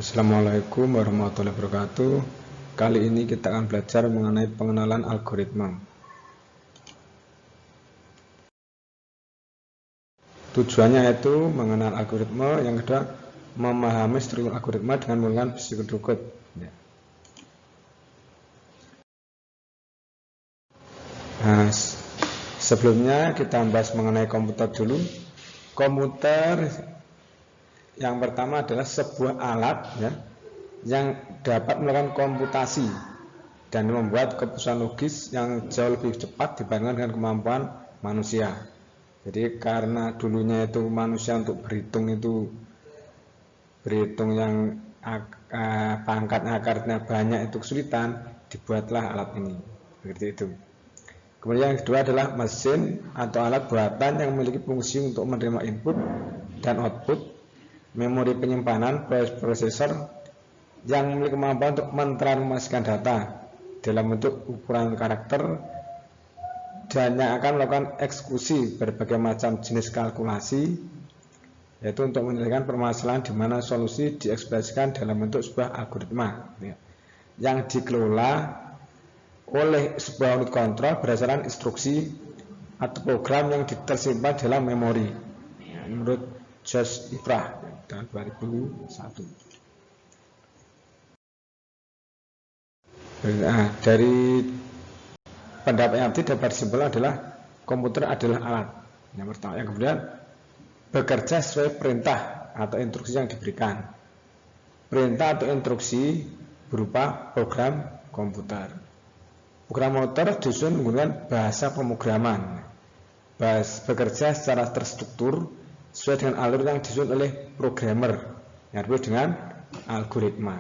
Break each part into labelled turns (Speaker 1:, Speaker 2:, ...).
Speaker 1: Assalamualaikum warahmatullahi wabarakatuh. Kali ini kita akan belajar mengenai pengenalan algoritma. Tujuannya yaitu mengenal algoritma, yang kedua memahami struktur algoritma dengan menggunakan pseudocode. Nah, sebelumnya kita bahas mengenai komputer dulu. Komputer yang pertama adalah sebuah alat yang dapat melakukan komputasi dan membuat keputusan logis yang jauh lebih cepat dibandingkan dengan kemampuan manusia. Jadi karena dulunya itu manusia untuk berhitung yang pangkat akarnya banyak itu kesulitan, dibuatlah alat ini. Seperti itu. Kemudian yang kedua adalah mesin atau alat buatan yang memiliki fungsi untuk menerima input dan output, memori penyimpanan, prosesor yang memiliki kemampuan untuk mentransformasikan data dalam bentuk ukuran karakter, dan yang akan melakukan eksekusi berbagai macam jenis kalkulasi, yaitu untuk menyelesaikan permasalahan di mana solusi diekspresikan dalam bentuk sebuah algoritma yang dikelola oleh sebuah unit kontrol berdasarkan instruksi atau program yang tersimpan dalam memori, menurut George Ifrah tahun 2001. Nah, dari pendapat yang dapat disimpulkan adalah komputer adalah alat yang pertama, yang kemudian bekerja sesuai perintah atau instruksi yang diberikan. Perintah atau instruksi berupa program komputer. Program komputer disusun menggunakan bahasa pemrograman, bekerja secara terstruktur sesuai dengan alur yang disusun oleh programmer, yang disebut dengan algoritma.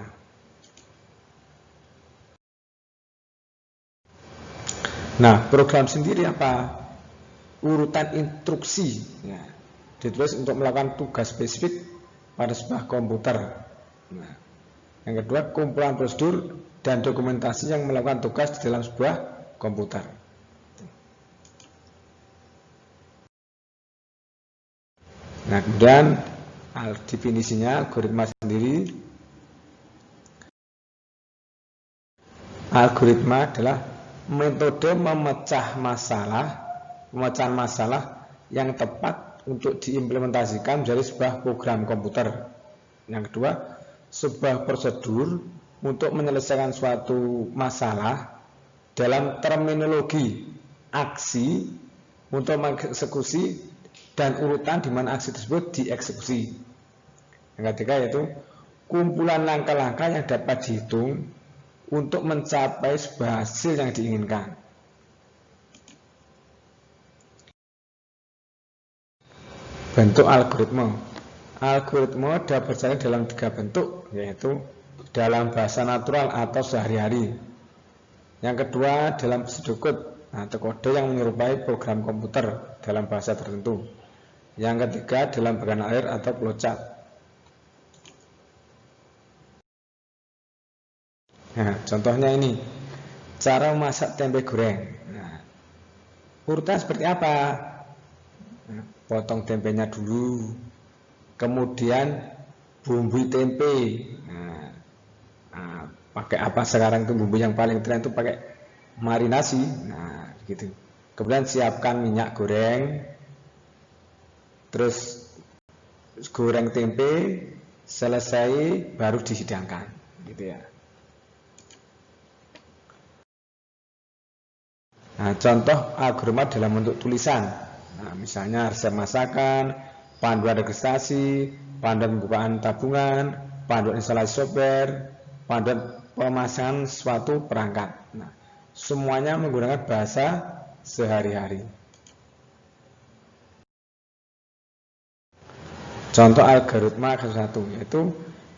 Speaker 1: Nah, program sendiri apa? Urutan instruksi ditulis untuk melakukan tugas spesifik pada sebuah komputer. Nah, yang kedua, kumpulan prosedur dan dokumentasi yang melakukan tugas di dalam sebuah komputer. Nah, kemudian definisinya algoritma sendiri. Algoritma adalah metode pemecahan masalah yang tepat untuk diimplementasikan menjadi sebuah program komputer. Yang kedua, sebuah prosedur untuk menyelesaikan suatu masalah dalam terminologi aksi untuk mengeksekusi dan urutan di mana aksi tersebut dieksekusi. Yang ketiga yaitu kumpulan langkah-langkah yang dapat dihitung untuk mencapai sebuah hasil yang diinginkan. Bentuk algoritma. Algoritma dapat berjalan dalam 3 bentuk, yaitu dalam bahasa natural atau sehari-hari. Yang kedua dalam pseudocode atau kode yang menyerupai program komputer dalam bahasa tertentu. Yang ketiga dalam bagan air atau flowchart. Nah, contohnya ini cara memasak tempe goreng. Nah, urutan seperti apa? Nah, potong tempenya dulu, kemudian bumbu tempe. Nah, pakai apa sekarang itu bumbu yang paling tren itu pakai marinasi. Nah, gitu. Kemudian siapkan minyak goreng, terus goreng tempe, selesai baru dihidangkan, gitu ya. Nah, contoh algoritma dalam bentuk tulisan. Nah, misalnya resep masakan, panduan registrasi, panduan pembukaan tabungan, panduan instalasi software, panduan pemasangan suatu perangkat. Nah, semuanya menggunakan bahasa sehari-hari. Contoh algoritma kasus 1 yaitu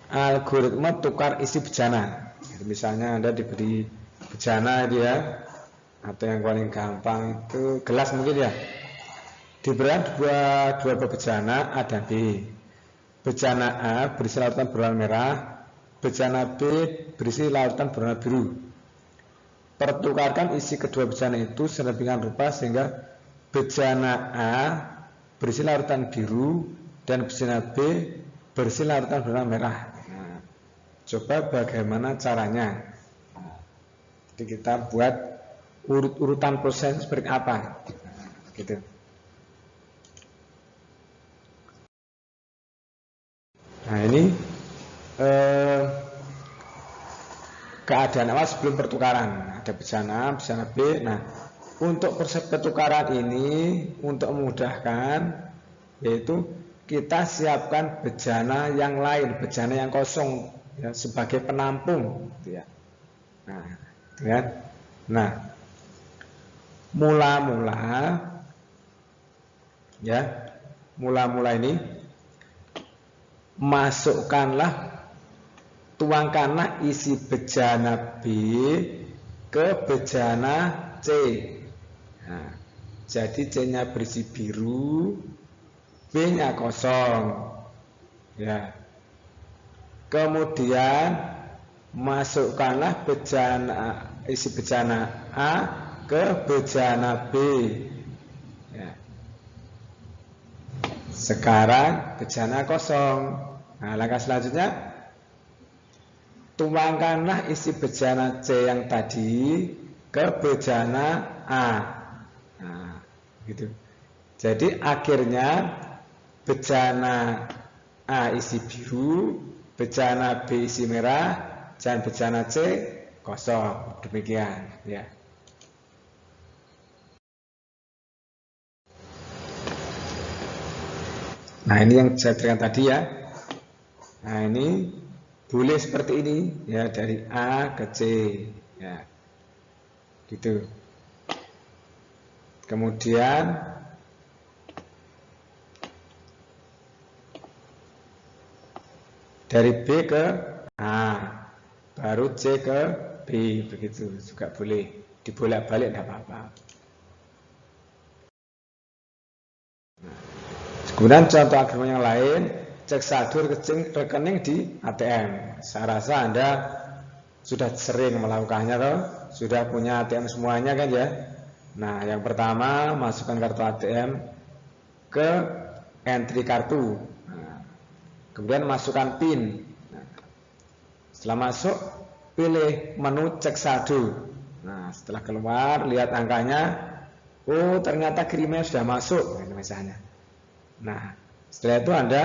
Speaker 1: algoritma tukar isi bejana. Misalnya Anda diberi bejana dia, atau yang paling gampang itu gelas mungkin ya, diberikan dua bejana A dan B. Bejana A berisi larutan berwarna merah, bejana B berisi larutan berwarna biru. Pertukarkan isi kedua bejana itu sedemikian rupa sehingga bejana A berisi larutan biru dan bejana B berisi larutan berwarna merah. Nah, Coba bagaimana caranya. Jadi kita buat urutan proses seperti apa, gitu. Nah ini keadaan awal sebelum pertukaran. Ada bejana A, bejana B. Nah untuk proses pertukaran ini untuk memudahkan, yaitu kita siapkan bejana yang lain, bejana yang kosong ya, sebagai penampung, gitu ya. Nah, ya. Nah, mula-mula ini tuangkanlah isi bejana B ke bejana C. Nah, jadi C-nya berisi biru, B-nya kosong. Ya. Kemudian masukkanlah isi bejana A ke bejana B. Ya. Sekarang bejana kosong. Nah, langkah selanjutnya tuangkanlah isi bejana C yang tadi ke bejana A. Nah, gitu. Jadi akhirnya bejana A isi biru, bejana B isi merah, dan bejana C kosong. Demikian, ya. Nah, ini yang saya berikan tadi ya. Nah, ini boleh seperti ini ya, dari A ke C ya. Gitu. Kemudian dari B ke A, baru C ke B, begitu juga boleh. Dibolak-balik tidak apa-apa. Kemudian contoh agreement yang lain, cek saldo rekening di ATM. Saya rasa Anda sudah sering melakukannya toh, sudah punya ATM semuanya kan ya. Nah, yang pertama masukkan kartu ATM ke entry kartu. Nah, kemudian masukkan PIN. Nah, setelah masuk, pilih menu cek saldo. Nah, setelah keluar, lihat angkanya. Oh, ternyata kirimnya sudah masuk, misalnya. Nah, setelah itu Anda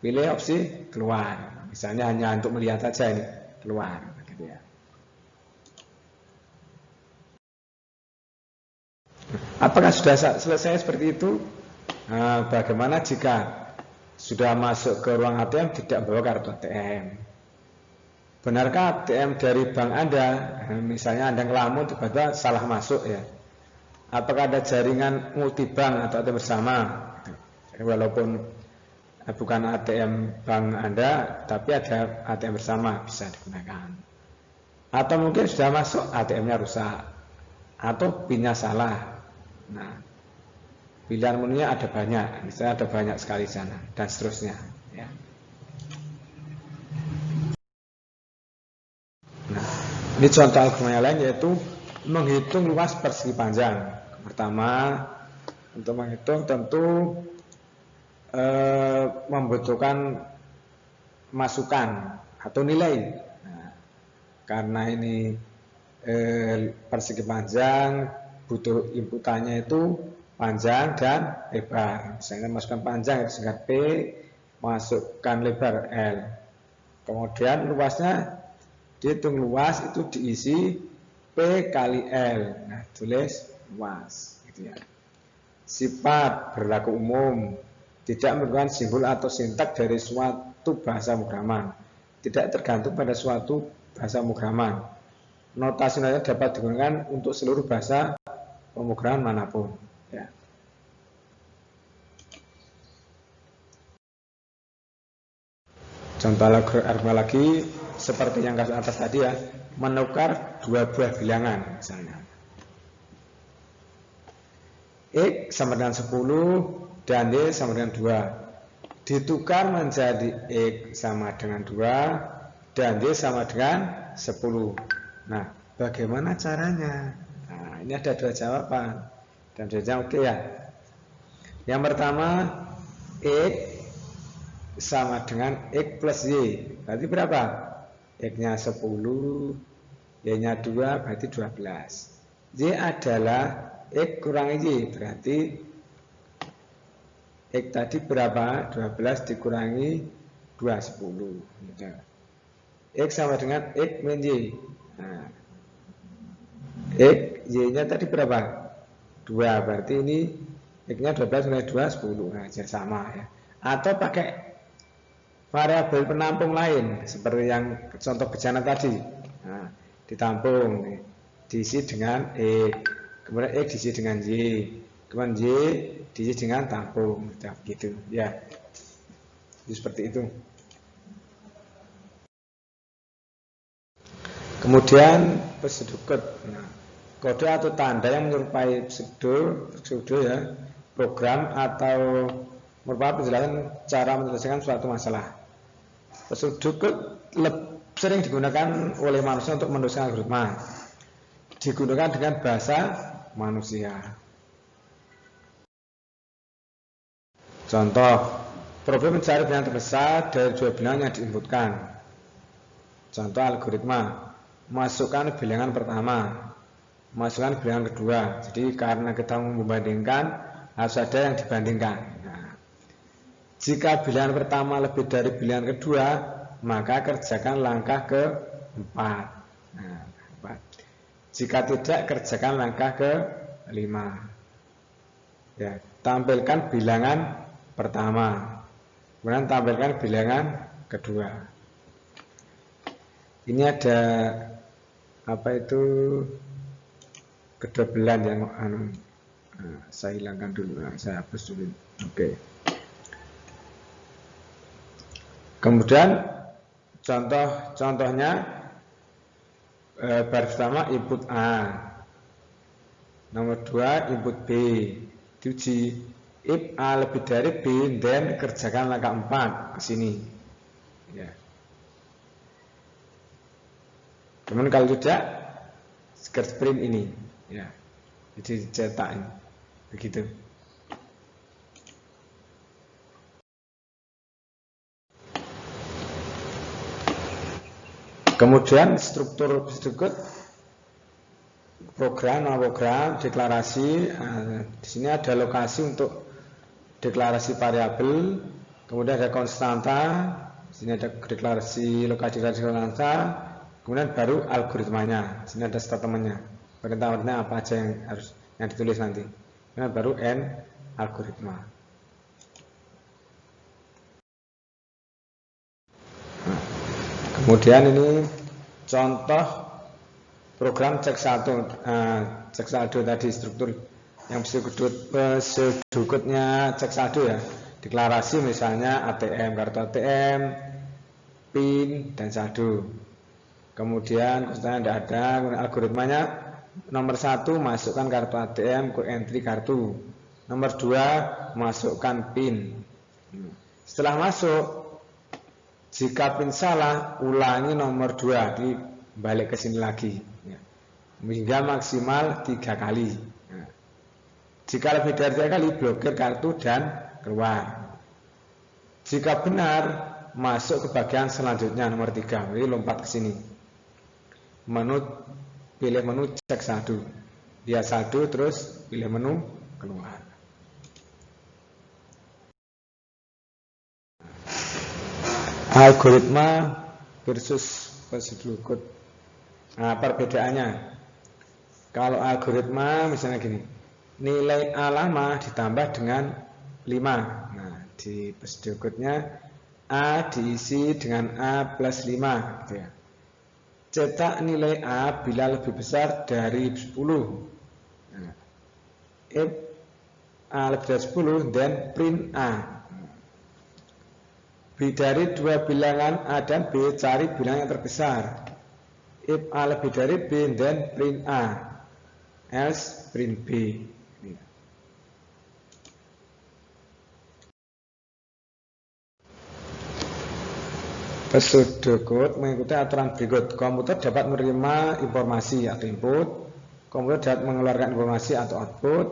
Speaker 1: pilih opsi keluar. Misalnya hanya untuk melihat saja ini, keluar. Gitu ya. Apakah sudah selesai seperti itu? Nah, bagaimana jika sudah masuk ke ruang ATM tidak bawa kartu ATM? Benarkah ATM dari bank Anda, misalnya Anda ngelamun tiba-tiba salah masuk ya? Apakah ada jaringan multibank atau ATM bersama? Walaupun bukan ATM bank Anda, tapi ada ATM bersama bisa digunakan. Atau mungkin sudah masuk ATM-nya rusak atau PIN-nya salah. Nah, pilihan menunya ada banyak, misalnya ada banyak sekali sana dan seterusnya. Ya. Nah, ini contoh algoritma yang lain yaitu menghitung luas persegi panjang. Pertama, untuk menghitung tentu membutuhkan masukan atau nilai. Nah, karena ini persegi panjang, butuh inputannya itu panjang dan lebar. Misalnya masukkan panjang itu singkat P, masukkan lebar L. Kemudian luasnya dihitung, luas itu diisi P kali L. Nah, tulis luas gitu ya. Sifat berlaku umum, tidak menggunakan simbol atau sintak dari suatu bahasa pemrograman, tidak tergantung pada suatu bahasa pemrograman. Notasi dapat digunakan untuk seluruh bahasa pemrograman manapun. Ya. Contoh algoritma lagi seperti yang atas tadi ya, menukar dua buah bilangan misalnya. X sama dengan 10 dan Y sama dengan 2. Ditukar menjadi X sama dengan 2 dan Y sama dengan 10. Nah, bagaimana caranya? Nah, ini ada dua jawaban. Dan jawabannya oke ya. Yang pertama, X sama dengan X plus Y. Berarti berapa? X-nya 10, Y-nya 2 berarti 12. Y adalah X kurangi Y, berarti X tadi berapa? 12 dikurangi 2, 10. X sama dengan X min Y. Nah, X, Y-nya tadi berapa? 2, berarti ini X-nya 12 mulai 2, 10. Nah, jadi sama ya. Atau pakai variabel penampung lain, seperti yang contoh bejana tadi. Nah, ditampung, diisi dengan X, kemudian X diisi dengan Y, kemudian Y diisi dengan tampung, gitu ya. Jadi seperti itu. Kemudian pseudo. Nah, kode atau tanda yang menyerupai pseudo ya, program atau merupakan penjelasan cara menyelesaikan suatu masalah. Pseudo sering digunakan oleh manusia untuk menuliskan algoritma. Digunakan dengan bahasa manusia. Contoh, problem mencari bilangan terbesar dari dua bilangan yang diinputkan. Contoh algoritma, masukkan bilangan pertama, masukkan bilangan kedua. Jadi karena kita membandingkan, harus ada yang dibandingkan. Nah, jika bilangan pertama lebih dari bilangan kedua, maka kerjakan langkah ke-4. Nah, 4. Jika tidak, kerjakan langkah ke-5. Ya, tampilkan bilangan pertama, kemudian tampilkan bilangan kedua. Ini ada apa itu kedobelan yang saya hilangkan dulu, saya hapus dulu. Oke. Kemudian contohnya baris pertama input A, nomor 2 input B. Diuji if A lebih dari B, then kerjakan langkah 4 ke sini. Ya. Kemudian kalau tidak, garis print ini, ya, jadi cetak ini, begitu. Kemudian struktur berikut program, deklarasi. Di sini ada lokasi untuk deklarasi variabel, kemudian ada konstanta. Di sini ada deklarasi lokasi konstanta, kemudian baru algoritmanya. Di sini ada statementnya, perintah-perintahnya apa aja yang harus ditulis nanti. Kemudian baru end algoritma. Kemudian ini contoh program cek saldo tadi, struktur yang pseudocode-nya cek saldo ya. Deklarasi misalnya ATM, kartu ATM, PIN, dan saldo. Kemudian konstanta tidak ada. Algoritmanya nomor 1 masukkan kartu ATM ke entry kartu. Nomor 2 masukkan PIN. Setelah masuk, jika PIN salah, ulangi nomor 2, dibalik ke sini lagi, ya, hingga maksimal 3 kali. Nah, jika lebih dari 3 kali, blokir kartu dan keluar. Jika benar, masuk ke bagian selanjutnya nomor 3, jadi lompat ke sini. Pilih menu cek saldo, dia saldo, terus pilih menu keluar. Algoritma versus pseudocode. Nah, perbedaannya, kalau algoritma misalnya gini, nilai A lama ditambah dengan 5. Nah, di pseudocode-nya A diisi dengan A plus 5 gitu ya. Cetak nilai A bila lebih besar dari 10. Nah, if A lebih dari 10, then print A. Dari dua bilangan A dan B, cari bilangan yang terbesar. If A lebih dari B, then print A, else print B. Pseudocode mengikuti aturan berikut. Komputer dapat menerima informasi atau input, komputer dapat mengeluarkan informasi atau output,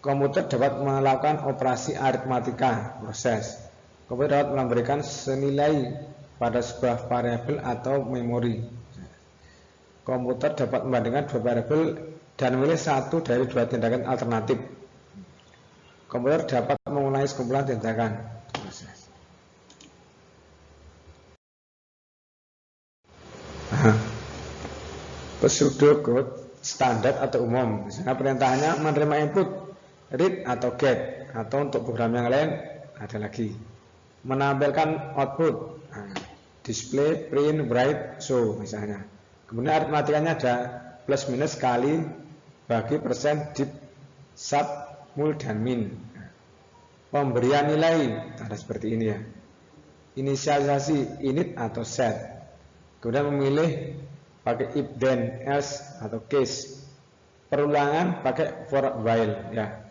Speaker 1: komputer dapat melakukan operasi aritmatika, proses. Komputer dapat memberikan senilai pada sebuah variabel atau memori. Komputer dapat membandingkan dua variabel dan memilih satu dari dua tindakan alternatif. Komputer dapat mengulangi sekumpulan tindakan. Pseudocode standar atau umum. Misalnya perintahnya menerima input read atau get, atau untuk program yang lain ada lagi menampilkan output, display, print, write, show misalnya. Kemudian aritmatikanya ada plus minus kali bagi persen, dip, sub, mul, dan min. Pemberian nilai ada seperti ini ya. Inisialisasi init atau set. Kemudian memilih pakai if then else atau case. Perulangan pakai for while ya.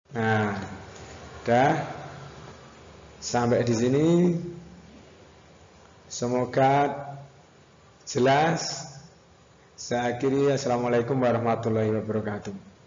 Speaker 1: Nah, udah sampai di sini. Semoga jelas. Saya akhiri. Assalamualaikum warahmatullahi wabarakatuh.